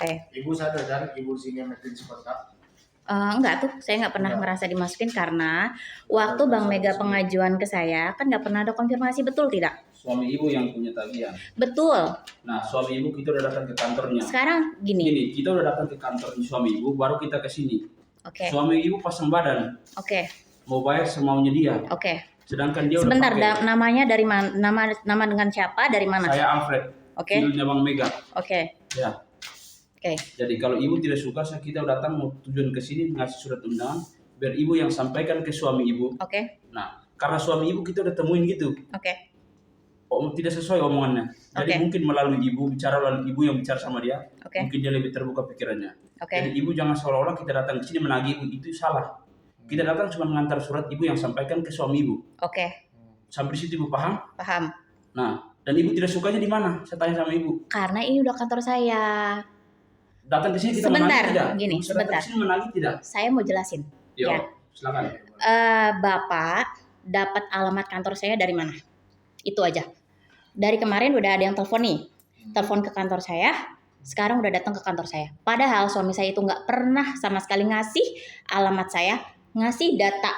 Oke. Ibu sadar kan ibu sini emergency kontak? Enggak tuh, saya nggak pernah Enggak. merasa dimasukin karena waktu Bang Mega pengajuan ke saya kan nggak pernah ada konfirmasi, betul tidak? Suami ibu yang punya tagihan. Betul. Nah, suami ibu kita udah datang ke kantornya. Sekarang gini. Gini, kita udah datang ke kantor suami ibu, baru kita ke sini. Oke. Suami ibu pasang badan. Oke. Mau bayar semaunya dia. Oke. Sedangkan dia sebentar, udah pakai. namanya dari mana? Nama dengan siapa? Dari mana? Saya Alfred. Oke. Filenya Bang Mega. Oke. Ya. Oke. Jadi kalau ibu tidak suka, kita datang mau tujuan ke sini ngasih surat undangan biar ibu yang sampaikan ke suami ibu. Oke. Nah, karena suami ibu kita udah temuin gitu. Oke. Tidak sesuai omongannya. Jadi mungkin melalui ibu yang bicara sama dia. Mungkin dia lebih terbuka pikirannya. Jadi ibu jangan seolah-olah kita datang ke sini menagih ibu, itu salah. Kita datang cuma mengantar surat ibu yang sampaikan ke suami ibu. Oke. Sampai di situ ibu paham? Paham. Nah, dan ibu tidak sukanya di mana? Saya tanya sama ibu. Karena ini udah kantor saya. Datang ke sini kita sebentar, menagih tidak? Gini, sebentar. Datang ke sini menagih tidak? Saya mau jelasin. Yo, ya. Silakan. Bapak dapat alamat kantor saya dari mana? Itu aja. Dari kemarin udah ada yang telepon nih. Telepon ke kantor saya. Sekarang udah datang ke kantor saya. Padahal suami saya itu nggak pernah sama sekali ngasih alamat saya, ngasih data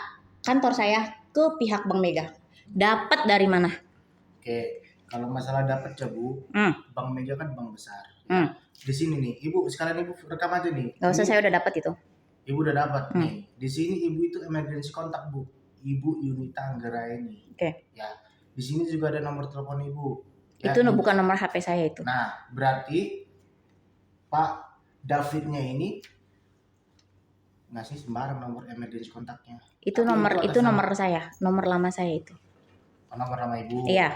kantor saya ke pihak Bang Mega. Dapat dari mana? Oke, kalau masalah dapat ya Bu, Bang Mega kan bank besar. Di sini nih, Ibu sekalian Ibu rekam aja nih. Gak usah, saya udah dapat itu. Ibu udah dapat nih. Di sini Ibu itu emergency kontak Bu. Ibu Yunita Anggraeni. Oke. Ya. Di sini juga ada nomor telepon Ibu. Ya, itu bukan nomor HP saya itu. Nah, berarti Pak Davidnya ini ngasih sembarang nomor emergency kontaknya. Itu nomor saya, nomor lama saya itu. Nomor lama Ibu. Iya.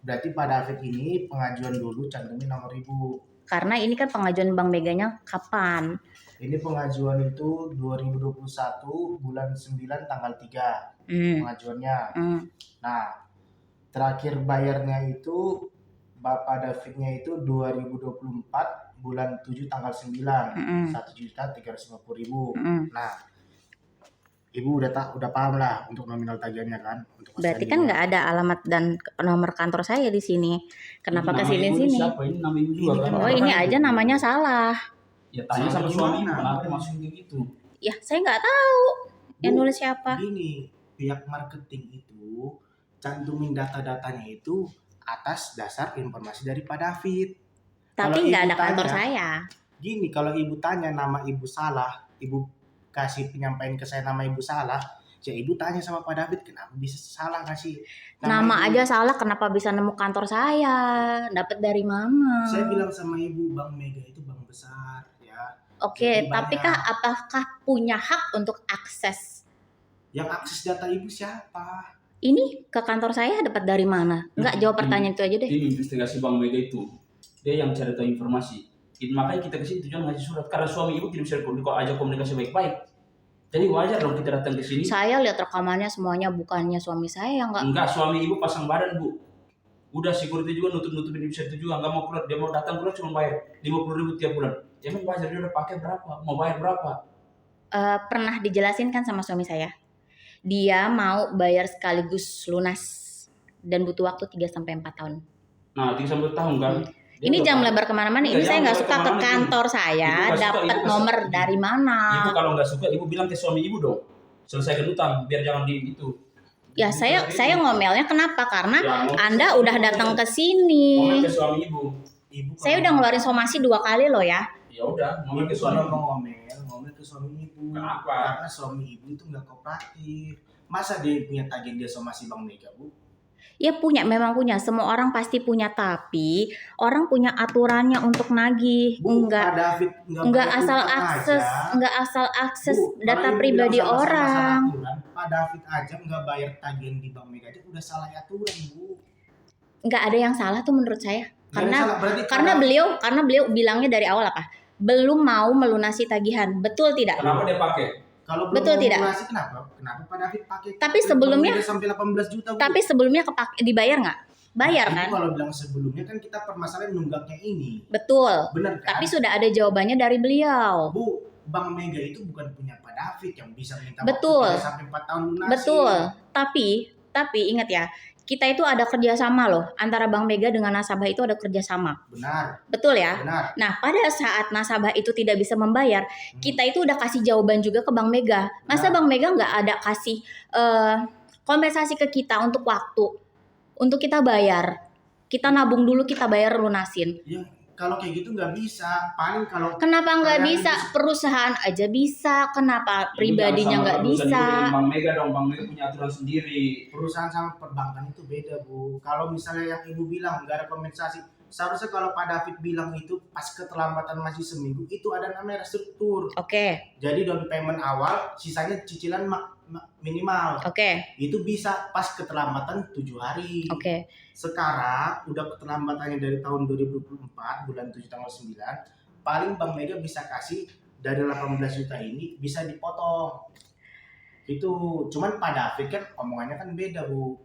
Berarti Pak David ini pengajuan dulu cantumin nomor Ibu. Karena ini kan pengajuan Bang Meganya kapan? Ini pengajuan itu 2021 bulan 9 tanggal 3 pengajuannya. Nah, terakhir bayarnya itu Bapak Davidnya itu 2024 bulan 7 tanggal 9 1.350.000. Nah, Ibu udah paham lah untuk nominal tagihannya kan? Berarti kan nggak ada alamat dan nomor kantor saya di sini. Kenapa ke sini? Siapa ini? Nama ibu juga kan? Oh, ini aja namanya salah. Ya tanya sama suami ibu, kenapa masukin gitu? Ya saya nggak tahu yang nulis siapa. Gini, pihak marketing itu cantumin data-datanya itu atas dasar informasi dari Pak David. Tapi nggak ada kantor saya. Gini, kalau ibu tanya nama ibu salah, ibu kasih penyampaian ke saya nama ibu salah, ya ibu tanya sama Pak David kenapa bisa salah kasih nama aja salah, kenapa bisa nemu kantor saya, dapat dari mana? Saya bilang sama ibu, Bang Mega itu bank besar ya. Oke, tapi apakah punya hak untuk akses? Yang akses data ibu siapa? Ini ke kantor saya dapat dari mana? Enggak, jawab pertanyaan itu aja deh. Ini investigasi Bang Mega itu, dia yang cari tahu informasi. Makanya kita kesini tujuan ngasih surat karena suami ibu tidak bisa ajak komunikasi baik-baik. Jadi wajar dong kita datang ke sini. Saya lihat rekamannya semuanya, bukannya suami saya yang enggak, suami ibu pasang badan Bu. Udah security juga nutupin bisa itu juga, nggak mau keluar, dia mau datang keluar cuma bayar 50.000 tiap bulan. Emang wajar dia udah pakai berapa? Mau bayar berapa? Pernah dijelasin kan sama suami saya. Dia mau bayar sekaligus lunas dan butuh waktu 3-4 tahun. Nah, 3-4 tahun kan? Ini jangan melebar kemana-mana. Ini saya nggak suka ke kantor saya. Dapat nomor dari mana? Ibu kalau nggak suka, ibu bilang ke suami ibu dong. Selesaikan utang, biar jangan di itu. Ya saya ngomelnya kenapa? Karena ya, Anda udah datang ke sini. Ngomel ke suami ibu. Saya udah ngeluarin somasi 2 kali loh ya. Ya udah, ngomel ke suami. Ngomel ke suami ibu. Kenapa? Karena suami ibu itu nggak kooperatif. Masa dia punya tagihan dia somasi Bang Mega, Bu? Ya punya, memang punya. Semua orang pasti punya, tapi orang punya aturannya untuk nagih. Enggak asal akses data pribadi orang. Pak David aja nggak bayar tagihan di Bang Mega aja udah salah aturan, Bu. Enggak ada yang salah tuh menurut saya. Karena beliau bilangnya dari awal apa? Belum mau melunasi tagihan. Betul tidak? Kenapa dia pakai? Kalau betul tidak? Kenapa Pak David pakai? Tapi sebelumnya sampai 18 juta. Bu. Tapi sebelumnya dibayar nggak? Bayar kan? Kalau bilang sebelumnya kan kita permasalahan nunggaknya ini. Betul. Benar kan? Tapi sudah ada jawabannya dari beliau. Bu, Bang Mega itu bukan punya Pak David yang bisa minta betul. waktu 3 sampai 4 tahun lunasi. Betul. Tapi ingat ya, kita itu ada kerjasama loh antara Bank Mega dengan nasabah itu ada kerjasama. Benar. Betul ya? Benar. Nah, pada saat nasabah itu tidak bisa membayar, kita itu udah kasih jawaban juga ke Bank Mega. Masa Bank Mega nggak ada kasih kompensasi ke kita untuk waktu, untuk kita bayar. Kita nabung dulu, kita bayar lunasin. Ya, kalau kayak gitu nggak bisa. Paling kalau kenapa nggak bisa? Perusahaan aja bisa. Kenapa pribadinya nggak bisa? Bank Mega dong, Bank Mega punya aturan sendiri. Perusahaan sama perbankan itu beda, Bu. Kalau misalnya yang Ibu bilang nggak ada kompensasi, seharusnya kalau Pak David bilang itu pas keterlambatan masih seminggu, itu ada namanya restruktur. Oke. Jadi down payment awal, sisanya cicilan minimal. Oke. Itu bisa pas keterlambatan 7 hari. Oke. Sekarang udah keterlambatannya dari tahun 2024 bulan 7 tanggal 9, paling Bank Mega bisa kasih dari 18 juta ini bisa dipotong. Itu cuman Pak David kan omongannya kan beda, Bu.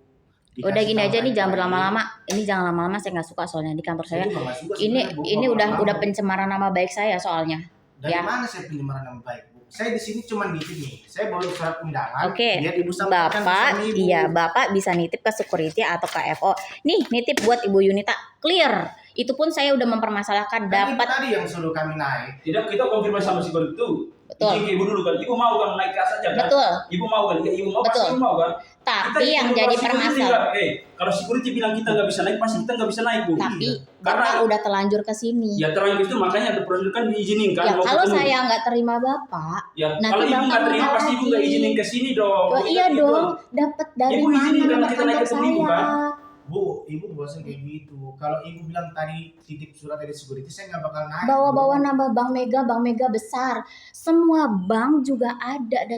Udah gini aja nih, jangan berlama-lama. Ini jangan lama-lama, saya nggak suka soalnya di kantor saya. Ini udah pencemaran nama baik saya soalnya. Dari mana saya pencemaran nama baik, Bu? Saya di sini cuma nitip nih. Saya baru surat undangan. Oke. Biar Ibu sampaikan Bapak, ke Ibu. iya, Bapak bisa nitip ke security atau ke FO. Nih, nitip buat Ibu Yunita. Clear. Itu pun saya udah mempermasalahkan Kan dapat. Ibu tadi yang suruh kami naik. Tidak, kita konfirmasi sama security itu. Betul. Ibu dulu kan, Ibu mau kan naik ke atas aja kan? Betul. Ibu mau kan? Ya, Ibu mau Betul. pasti Ibu mau kan? Tapi yang jadi permasalahan. Kalau security bilang kita nggak bisa naik, pasti kita nggak bisa naik, Bu. Tapi Karena Bapak udah telanjur ke sini. ya terang itu makanya ada prosedur kan diizinkan. Ya kalau ketemu. saya nggak terima Bapak, Ya, nanti kalau Ibu Bapak nggak terima pasti Ibu nggak lagi. izinin ke sini dong. Oh, iya Itu. dong, dapat dari Ibu izinin mana karena nomor kita naik kantor ketemu Ibu, saya? kan? Bu, Ibu bosan kayak gitu. Kalau Ibu bilang tadi titip surat dari security, saya nggak bakal naik. Bawa-bawa nama Bank Mega besar. Semua bank juga ada